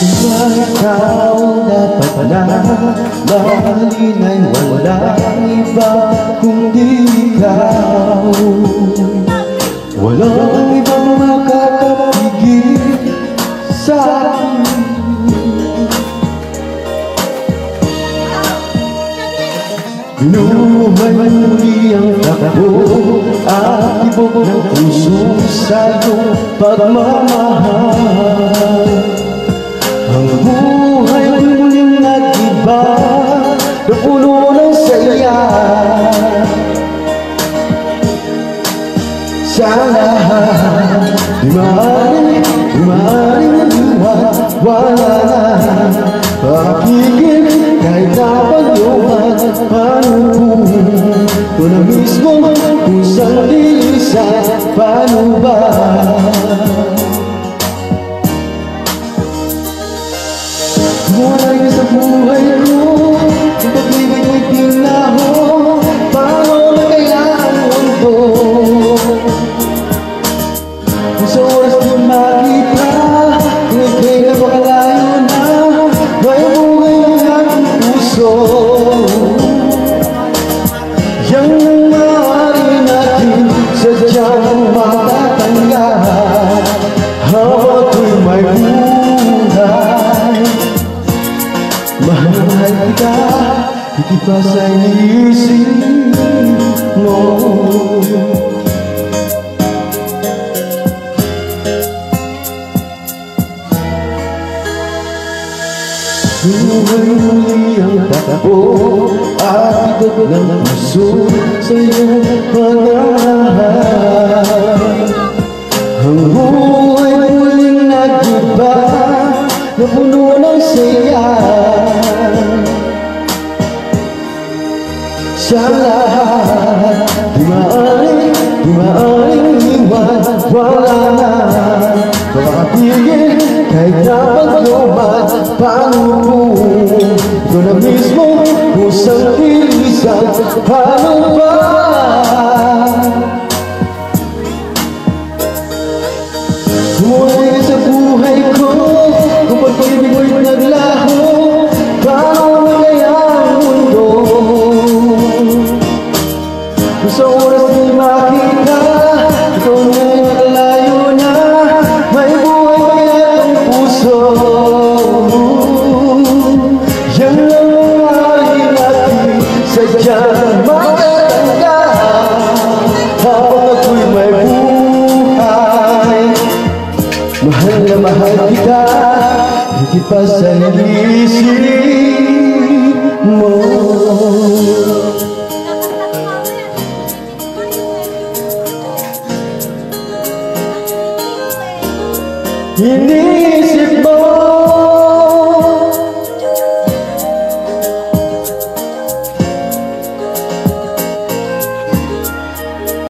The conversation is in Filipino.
Ikaw dapat na mahalin ay walang iba kundi ikaw. Walang ibang makakapigil sa akin. Binuhay muli ang takbo at tibok ng puso sa iyong pagmamahal. Ang buhay muling nag-iba na puno ng saya. Sana di maaaring wala na pakigil kahit napagluhan. Paano ito na mismo kung saan lisan? Paano ba? Mula sa buhay ko, ang pag-ibig mo'y tinaho. Paano na kailangan mundo? Kung sa oras di makita, kung ika'y napakalayo na, may bugay ng aking puso. Yan ang maaari natin sadyang matatanggal habang ako'y may buhay. Mahal kita, hindi pa sa iniisip mo. Buhay muli ang takbo at tibok ng puso sa iyong pagmamahal. Ang buhay muling nag-iba na puno ng saya. Sa lahat, di maaaring iwan, wala na makakapigil kahit napagluman. Paano ito na mismo kung saan lisan? Paano ba? Muli sa buhay ko, kung pag-ibig mo'y naglaho, paano na kaya ang mundo? Kung sa oras di makita, ikaw na'y nakalayo na, may buhay pa kaya ang puso. Yan lang ang maaari natin sadyang matatanggal habang ako'y may buhay. Mahal na mahal kita, hindi pa sa iniisip mo. Iniisip mo